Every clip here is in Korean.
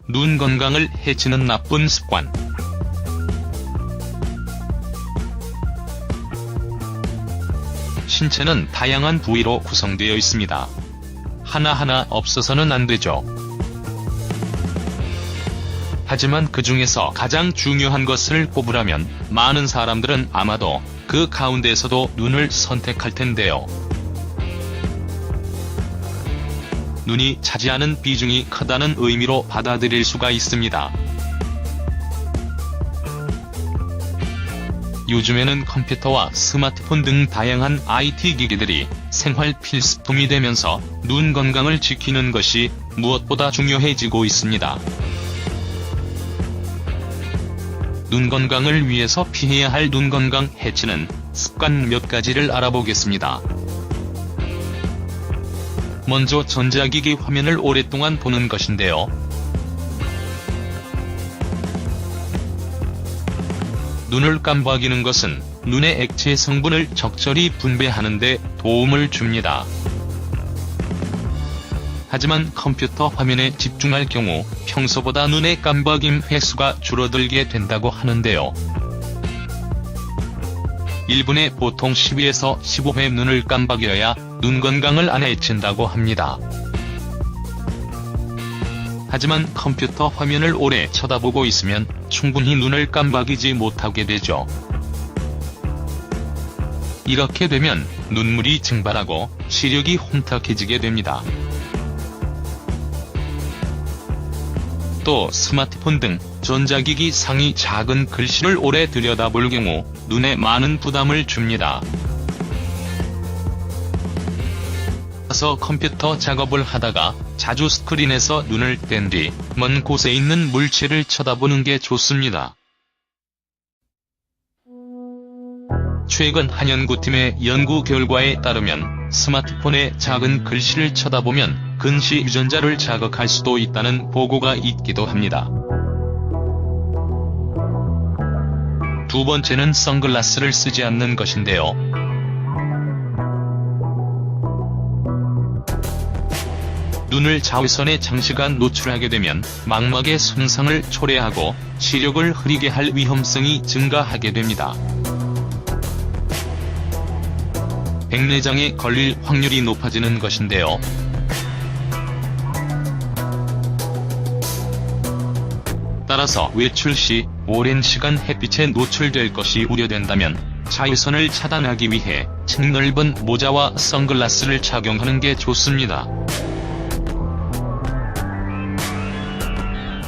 눈 건강을 해치는 나쁜 습관. 신체는 다양한 부위로 구성되어 있습니다. 하나하나 없어서는 안 되죠. 하지만 그 중에서 가장 중요한 것을 꼽으라면 많은 사람들은 아마도 그 가운데에서도 눈을 선택할 텐데요. 눈이 차지하는 비중이 크다는 의미로 받아들일 수가 있습니다. 요즘에는 컴퓨터와 스마트폰 등 다양한 IT 기기들이 생활 필수품이 되면서 눈 건강을 지키는 것이 무엇보다 중요해지고 있습니다. 눈 건강을 위해서 피해야 할 눈 건강 해치는 습관 몇 가지를 알아보겠습니다. 먼저 전자기기 화면을 오랫동안 보는 것인데요. 눈을 깜빡이는 것은 눈의 액체 성분을 적절히 분배하는 데 도움을 줍니다. 하지만 컴퓨터 화면에 집중할 경우 평소보다 눈의 깜빡임 횟수가 줄어들게 된다고 하는데요. 1분에 보통 12에서 15회 눈을 깜빡여야 눈 건강을 안 해친다고 합니다. 하지만 컴퓨터 화면을 오래 쳐다보고 있으면 충분히 눈을 깜빡이지 못하게 되죠. 이렇게 되면 눈물이 증발하고 시력이 혼탁해지게 됩니다. 또 스마트폰 등 전자기기 상이 작은 글씨를 오래 들여다볼 경우 눈에 많은 부담을 줍니다. 따라서 컴퓨터 작업을 하다가 자주 스크린에서 눈을 뗀 뒤 먼 곳에 있는 물체를 쳐다보는 게 좋습니다. 최근 한 연구팀의 연구 결과에 따르면 스마트폰의 작은 글씨를 쳐다보면 근시 유전자를 자극할 수도 있다는 보고가 있기도 합니다. 두 번째는 선글라스를 쓰지 않는 것인데요. 눈을 자외선에 장시간 노출하게 되면 망막의 손상을 초래하고 시력을 흐리게 할 위험성이 증가하게 됩니다. 백내장에 걸릴 확률이 높아지는 것인데요. 따라서 외출 시 오랜 시간 햇빛에 노출될 것이 우려된다면 자외선을 차단하기 위해 층 넓은 모자와 선글라스를 착용하는 게 좋습니다.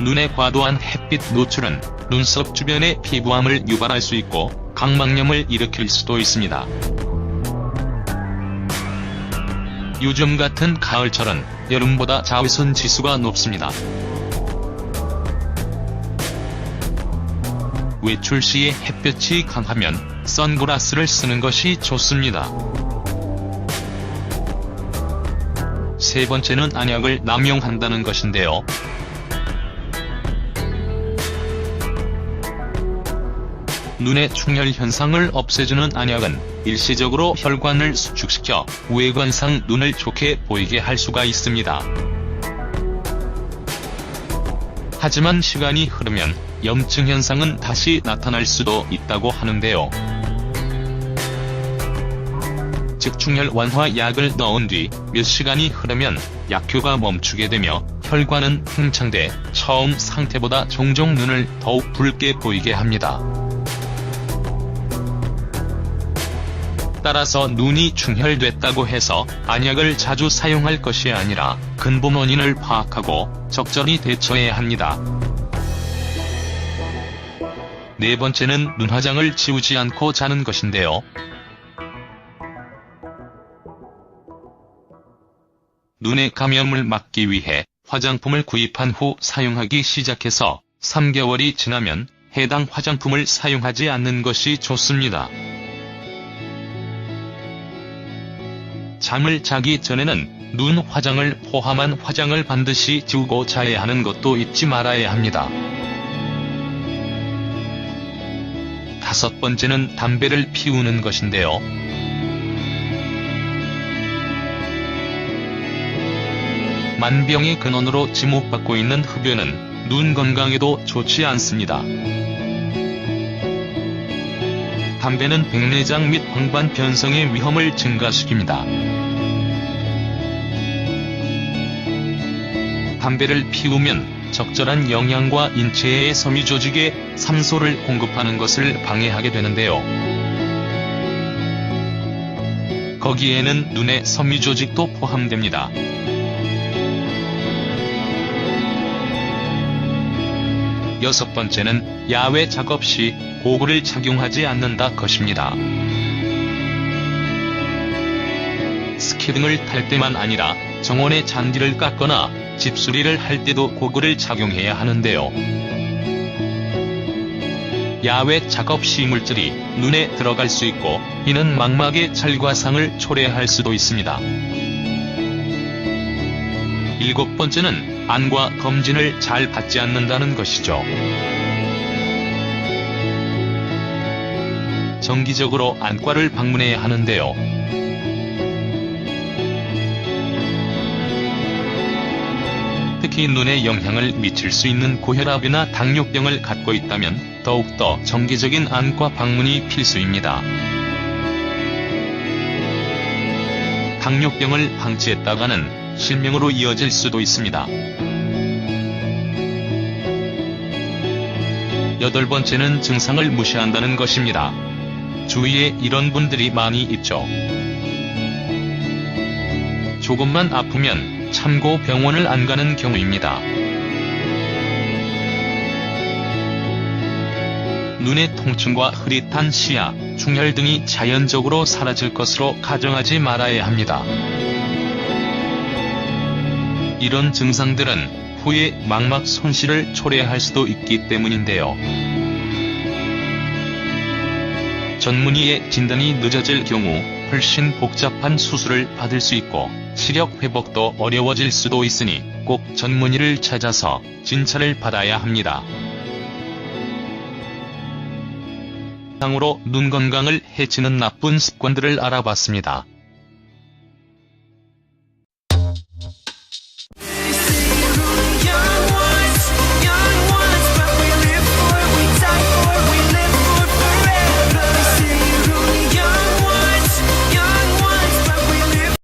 눈의 과도한 햇빛 노출은 눈썹 주변의 피부암을 유발할 수 있고 각막염을 일으킬 수도 있습니다. 요즘 같은 가을철은 여름보다 자외선 지수가 높습니다. 외출 시에 햇볕이 강하면 선글라스를 쓰는 것이 좋습니다. 세 번째는 안약을 남용한다는 것인데요. 눈의 충혈 현상을 없애주는 안약은 일시적으로 혈관을 수축시켜 외관상 눈을 좋게 보이게 할 수가 있습니다. 하지만 시간이 흐르면 염증 현상은 다시 나타날 수도 있다고 하는데요. 즉 충혈 완화 약을 넣은 뒤 몇 시간이 흐르면 약효가 멈추게 되며 혈관은 팽창돼 처음 상태보다 종종 눈을 더욱 붉게 보이게 합니다. 따라서 눈이 충혈됐다고 해서 안약을 자주 사용할 것이 아니라 근본 원인을 파악하고 적절히 대처해야 합니다. 네 번째는 눈화장을 지우지 않고 자는 것인데요. 눈의 감염을 막기 위해 화장품을 구입한 후 사용하기 시작해서 3개월이 지나면 해당 화장품을 사용하지 않는 것이 좋습니다. 잠을 자기 전에는 눈 화장을 포함한 화장을 반드시 지우고 자야 하는 것도 잊지 말아야 합니다. 다섯 번째는 담배를 피우는 것인데요. 만병의 근원으로 지목받고 있는 흡연은 눈 건강에도 좋지 않습니다. 담배는 백내장 및 황반 변성의 위험을 증가시킵니다. 담배를 피우면 적절한 영양과 인체의 섬유조직에 산소를 공급하는 것을 방해하게 되는데요. 거기에는 눈의 섬유조직도 포함됩니다. 여섯 번째는 야외 작업 시 고글을 착용하지 않는다 것입니다. 스키 등을 탈 때만 아니라 정원의 잔디를 깎거나 집수리를 할 때도 고글을 착용해야 하는데요. 야외 작업 시 물질이 눈에 들어갈 수 있고 이는 망막의 찰과상을 초래할 수도 있습니다. 일곱 번째는 안과 검진을 잘 받지 않는다는 것이죠. 정기적으로 안과를 방문해야 하는데요. 특히 눈에 영향을 미칠 수 있는 고혈압이나 당뇨병을 갖고 있다면 더욱더 정기적인 안과 방문이 필수입니다. 당뇨병을 방치했다가는 실명으로 이어질 수도 있습니다. 여덟 번째는 증상을 무시한다는 것입니다. 주위에 이런 분들이 많이 있죠. 조금만 아프면 참고 병원을 안 가는 경우입니다. 눈의 통증과 흐릿한 시야, 충혈 등이 자연적으로 사라질 것으로 가정하지 말아야 합니다. 이런 증상들은 후에 망막 손실을 초래할 수도 있기 때문인데요. 전문의의 진단이 늦어질 경우 훨씬 복잡한 수술을 받을 수 있고 시력 회복도 어려워질 수도 있으니 꼭 전문의를 찾아서 진찰을 받아야 합니다. 이상으로 눈 건강을 해치는 나쁜 습관들을 알아봤습니다.